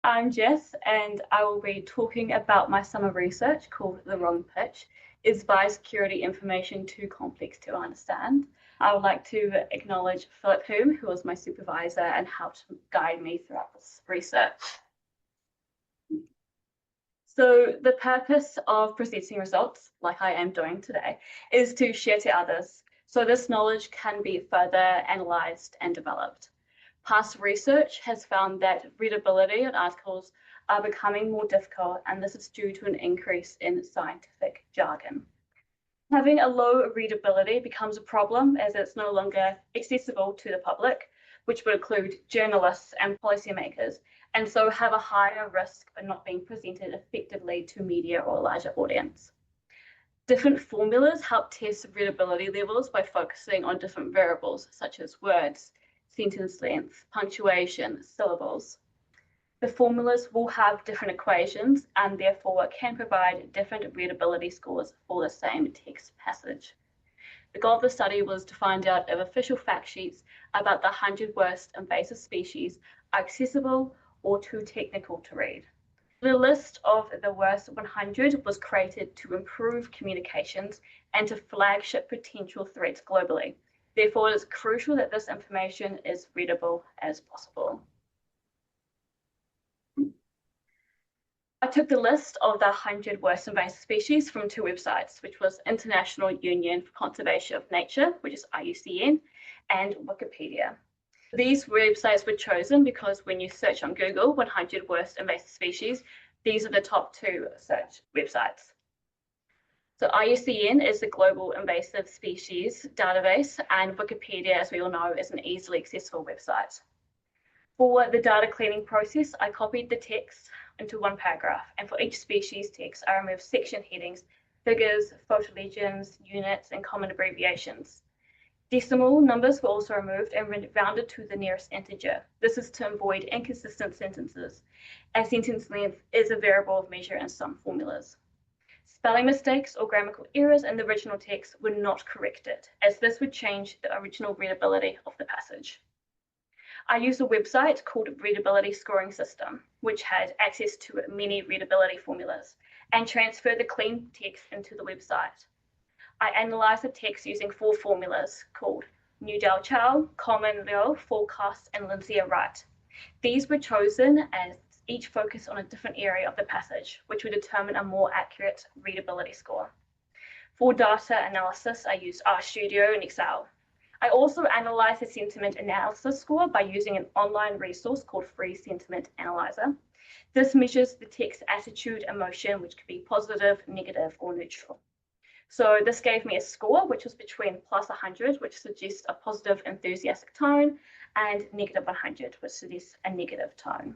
I'm Jess, and I will be talking about my summer research called The Wrong Pitch. Is biosecurity information too complex to understand? I would like to acknowledge Phil Hulme, who was my supervisor and helped guide me throughout this research. So the purpose of presenting results, like I am doing today, is to share to others, so this knowledge can be further analysed and developed. Past research has found that readability of articles are becoming more difficult, and this is due to an increase in scientific jargon. Having a low readability becomes a problem as it's no longer accessible to the public, which would include journalists and policymakers, and so have a higher risk of not being presented effectively to media or a larger audience. Different formulas help test readability levels by focusing on different variables such as words, sentence length, punctuation, syllables. The formulas will have different equations and therefore can provide different readability scores for the same text passage. The goal of the study was to find out if official fact sheets about the 100 worst invasive species are accessible or too technical to read. The list of the worst 100 was created to improve communications and to flagship potential threats globally. Therefore, it is crucial that this information is readable as possible. I took the list of the 100 worst invasive species from two websites, which was International Union for Conservation of Nature, which is IUCN, and Wikipedia. These websites were chosen because when you search on Google 100 worst invasive species, these are the top two search websites. So IUCN is the Global Invasive Species Database, and Wikipedia, as we all know, is an easily accessible website. For the data cleaning process, I copied the text into one paragraph, and for each species text, I removed section headings, figures, photo legends, units, and common abbreviations. Decimal numbers were also removed and rounded to the nearest integer. This is to avoid inconsistent sentences, as sentence length is a variable of measure in some formulas. Spelling mistakes or grammatical errors in the original text were not corrected, as this would change the original readability of the passage. I used a website called Readability Scoring System, which had access to many readability formulas, and transferred the clean text into the website. I analysed the text using 4 formulas called New-Dal Chow, Common Leo, Forecast, and Lindsay Wright. These were chosen as each focus on a different area of the passage, which would determine a more accurate readability score. For data analysis, I used RStudio and Excel. I also analysed the sentiment analysis score by using an online resource called Free Sentiment Analyzer. This measures the text attitude emotion, which could be positive, negative, or neutral. So this gave me a score which was between plus 100, which suggests a positive enthusiastic tone, and negative 100, which suggests a negative tone.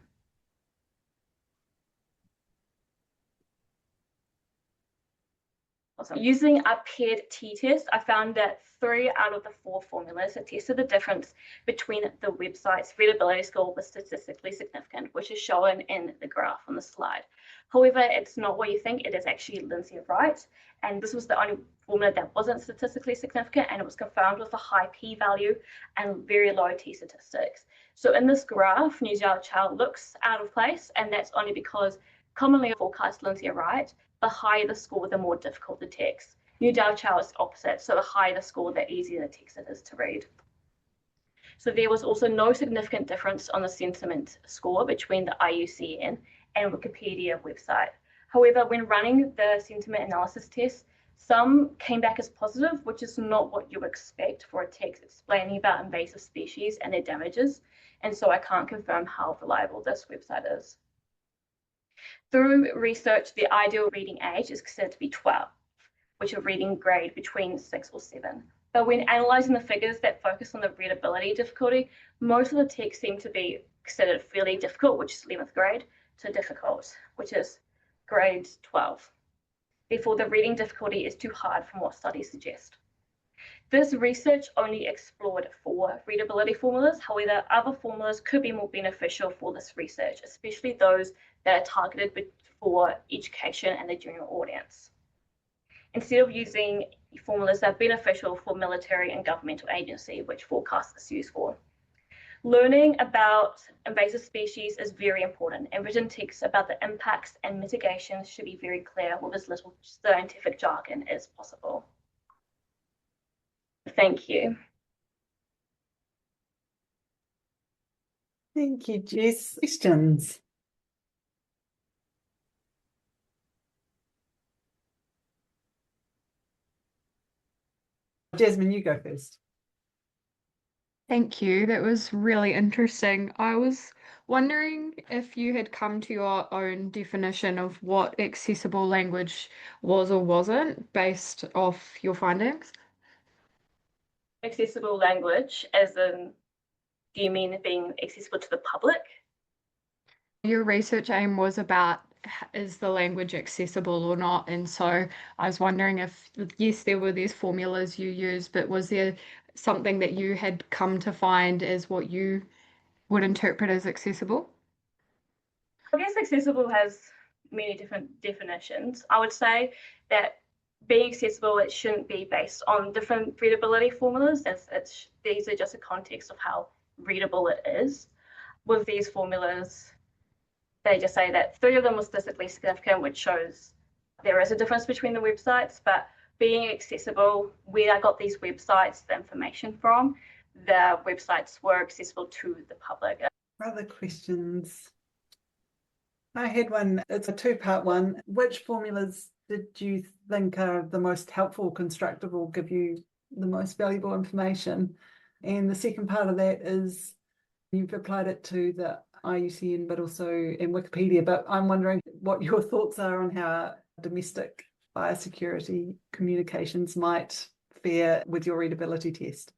Awesome. Using a paired t-test, I found that 3 out of the 4 formulas that tested the difference between the website's readability score was statistically significant, which is shown in the graph on the slide. However, it's not what you think. It is actually Lindsay Wright, and this was the only formula that wasn't statistically significant, and it was confirmed with a high p-value and very low t-statistics. So in this graph, New-Dal Chow looks out of place, and that's only because commonly forecast Lindsay Wright, the higher the score, the more difficult the text. New-Dal Chow is opposite, so the higher the score, the easier the text it is to read. So there was also no significant difference on the sentiment score between the IUCN and Wikipedia website. However, when running the sentiment analysis test, some came back as positive, which is not what you expect for a text explaining about invasive species and their damages, and so I can't confirm how reliable this website is. Through research, the ideal reading age is considered to be 12, which are reading grade between 6 or 7. But when analysing the figures that focus on the readability difficulty, most of the text seem to be considered fairly difficult, which is 11th grade, to difficult, which is grade 12. Therefore, the reading difficulty is too hard from what studies suggest. This research only explored 4 readability formulas. However, other formulas could be more beneficial for this research, especially those that are targeted for education and the general audience. Instead of using formulas that are beneficial for military and governmental agency, which forecast is used for. Learning about invasive species is very important, and written text about the impacts and mitigations should be very clear with as little scientific jargon as possible. Thank you. Thank you, Jess. Questions? Jasmine, you go first. Thank you. That was really interesting. I was wondering if you had come to your own definition of what accessible language was or wasn't based off your findings. Accessible language, as in, do you mean being accessible to the public? Your research aim was about is the language accessible or not? And so I was wondering if, yes, there were these formulas you used, but was there something that you had come to find as what you would interpret as accessible? I guess accessible has many different definitions. I would say that being accessible, it shouldn't be based on different readability formulas. These are just a context of how readable it is. With these formulas, they just say that 3 of them were statistically significant, which shows there is a difference between the websites, but being accessible, where I got these websites, the information from, the websites were accessible to the public. Other questions? I had one, it's a two-part one. Which formulas did you think are the most helpful, constructive, or give you the most valuable information? And the second part of that is you've applied it to the IUCN, but also in Wikipedia, but I'm wondering what your thoughts are on how domestic biosecurity communications might fare with your readability test.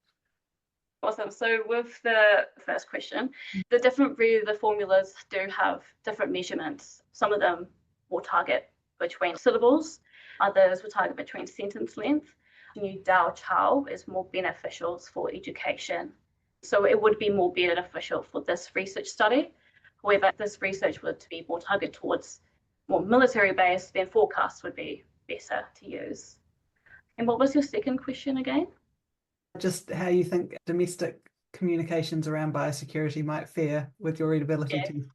Awesome. So with the first question, the formulas do have different measurements. Some of them will target between syllables, others will target between sentence length. New Dao Chow is more beneficial for education. So it would be more beneficial for this research study. However, if this research were to be more targeted towards more military based, then forecasts would be better to use. And what was your second question again? Just how you think domestic communications around biosecurity might fare with your readability test.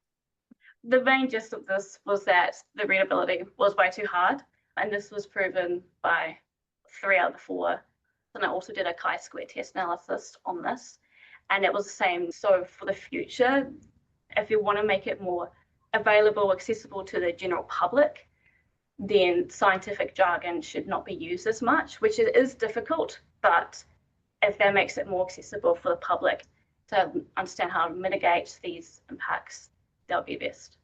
The main gist of this was that the readability was way too hard, and this was proven by 3 out of the 4. And I also did a chi-square test analysis on this, and it was the same. So for the future, if you want to make it more available, accessible to the general public, then scientific jargon should not be used as much, which is difficult, but if that makes it more accessible for the public to understand how to mitigate these impacts, that would be best.